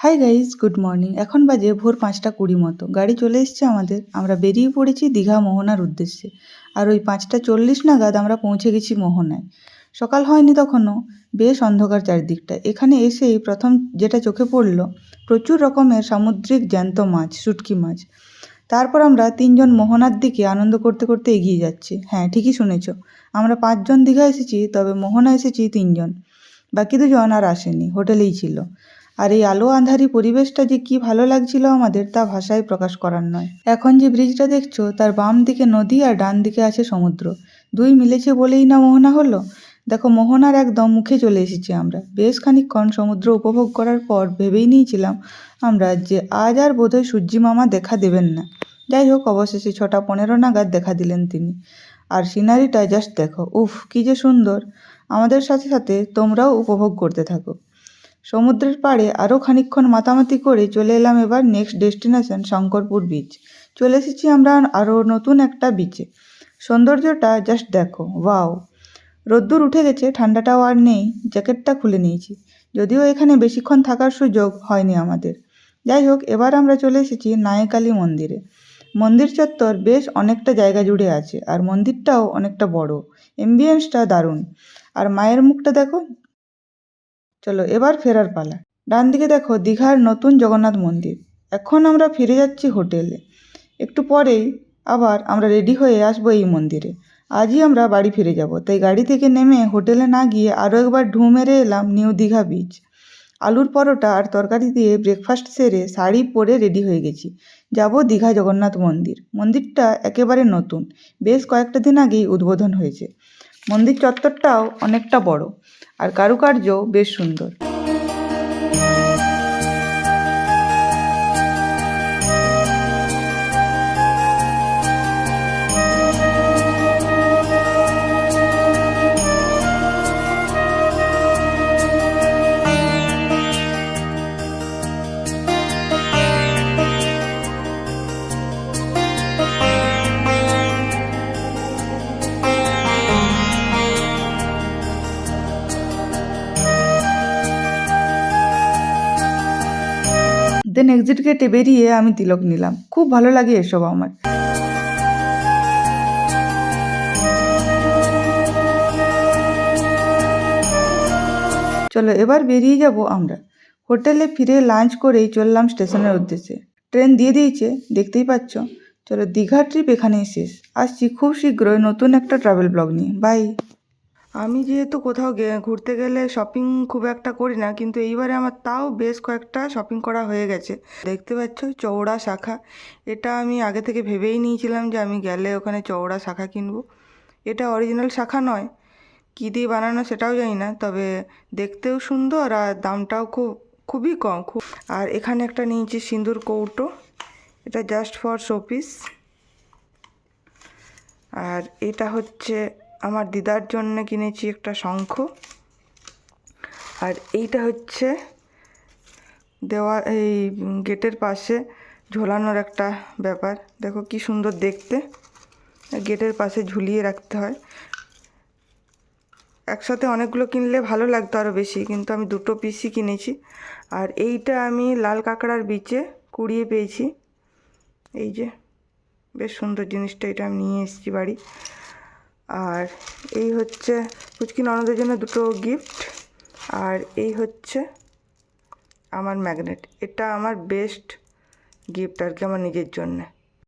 Hi guys, good morning. এখন বাজে ভোর 5:20 মতো। গাড়ি চলে এসছে আমাদের। আমরা বেরিয়ে পড়েছি দীঘা মোহনার উদ্দেশ্যে। আর ওই 5:40 নাগাদ আমরা পৌঁছে গেছি মোহনায়। সকাল হয়নি তখনও, বেশ অন্ধকার চারদিকটা। এখানে এসেই প্রথম যেটা চোখে পড়ল, প্রচুর রকমের সামুদ্রিক জ্যান্ত মাছ, শুটকি মাছ। তারপর আমরা 3জন মোহনার দিকে আনন্দ করতে করতে এগিয়ে যাচ্ছি। হ্যাঁ, ঠিকই শুনেছ, আমরা 5জন দীঘা এসেছি, তবে মোহনা এসেছি 3জন। বাকি 2জন আর আসেনি, হোটেলেই ছিল। আর এই আলো আঁধারি পরিবেশটা যে কি ভালো লাগছিল আমাদের, তা ভাষায় প্রকাশ করার নয়। এখন যে ব্রিজটা দেখছো, তার বাম দিকে নদী আর ডান দিকে আছে সমুদ্র। দুই মিলেছে বলেই না মোহনা হলো। দেখো, মোহনার একদম মুখে চলে এসেছি আমরা। বেশ খানিকক্ষণ সমুদ্র উপভোগ করার পর ভেবেই নিয়েছিলাম আমরা যে আজ আর বোধহয় সূর্যি মামা দেখা দেবেন না। যাই হোক, অবশেষে 6:15 নাগাদ দেখা দিলেন তিনি। আর সিনারিটা জাস্ট দেখো, উফ কি যে সুন্দর। আমাদের সাথে সাথে তোমরাও উপভোগ করতে থাকো। সমুদ্রের পাড়ে আরও খানিকক্ষণ মাতামাতি করে চলে এলাম এবার নেক্সট ডেস্টিনেশন শঙ্করপুর বিচ। চলে এসেছি আমরা আরও নতুন একটা বিচে। সৌন্দর্যটা জাস্ট দেখো, ওয়াও। রোদ্দুর উঠে গেছে, ঠান্ডাটাও আর নেই। জ্যাকেটটা খুলে নিয়েছি, যদিও এখানে বেশিক্ষণ থাকার সুযোগ হয়নি আমাদের। যাই হোক, এবার আমরা চলে এসেছি নায়েকালী মন্দিরে। মন্দির চত্বর বেশ অনেকটা জায়গা জুড়ে আছে, আর মন্দিরটাও অনেকটা বড়। এম্বিয়েন্সটা দারুণ। আর মায়ের মুখটা দেখো। চলো এবার ফেরার পালা। ডান দিকে দেখো দীঘার নতুন জগন্নাথ মন্দির। এখন আমরা ফিরে যাচ্ছি হোটেলে। একটু পরেই আবার আমরা রেডি হয়ে আসবো এই মন্দিরে। আজই আমরা বাড়ি ফিরে যাব, তাই গাড়ি থেকে নেমে হোটেলে না গিয়ে আরও একবার ঢু মেরে এলাম নিউ দীঘা বিচ। আলুর পরোটা আর তরকারি দিয়ে ব্রেকফাস্ট সেরে শাড়ি পরে রেডি হয়ে গেছি। যাব দীঘা জগন্নাথ মন্দির। মন্দিরটা একেবারে নতুন, বেশ কয়েকটা দিন আগেই উদ্বোধন হয়েছে। মন্দির চত্বরটাও অনেকটা বড়, আর কারুকার্য বেশ সুন্দর। দেন এক্সিট গেটে বেরিয়ে আমি তিলক নিলাম। খুব ভালো লাগে এসব আমার। চলো এবার বেরিয়ে যাব আমরা। হোটেলে ফিরে লাঞ্চ করেই চললাম স্টেশনের উদ্দেশ্যে। ট্রেন দিয়ে দিয়েছে, দেখতেই পাচ্ছ। চলো, দীঘা ট্রিপ এখানেই শেষ। আসছি খুব শীঘ্রই নতুন একটা ট্রাভেল ব্লগ নিয়ে। বাই। আমি যেহেতু কোথাও ঘুরতে গেলে শপিং খুব একটা করি না, কিন্তু এইবারে আমার তাও বেশ কয়েকটা শপিং করা হয়ে গেছে। দেখতে পাচ্ছ চওড়া শাখা। এটা আমি আগে থেকে ভেবেই নিয়েছিলাম যে আমি গেলে ওখানে চওড়া শাখা কিনবো। এটা অরিজিনাল শাখা নয়, কী দিয়ে বানানো সেটাও জানি না, তবে দেখতেও সুন্দর আর দামটাও খুবই কম। আর এখানে একটা নিয়েছি সিঁদুর কৌটো, এটা জাস্ট ফর শোপিস। আর এটা হচ্ছে আমার দিদার জন্য কিনেছি একটা শঙ্খ। আর এইটা হচ্ছে এই গেটের পাশে ঝোলানোর একটা ব্যাপার। দেখো কি সুন্দর দেখতে, গেটের পাশে ঝুলিয়ে রাখতে হয়। একসাথে অনেকগুলো কিনলে ভালো লাগতো আরও বেশি, কিন্তু আমি 2 পিসই কিনেছি। আর এইটা আমি লাল কাঁকড়ার বিচে কুড়িয়ে পেয়েছি। এই যে বেশ সুন্দর জিনিসটা, এটা আমি নিয়ে এসেছি বাড়ি। আর এই হচ্ছে পুচকি ননদের জন্য 2 গিফট। আর এই হচ্ছে আমার ম্যাগনেট। এটা আমার বেস্ট গিফট আর কি, আমার নিজের জন্যে।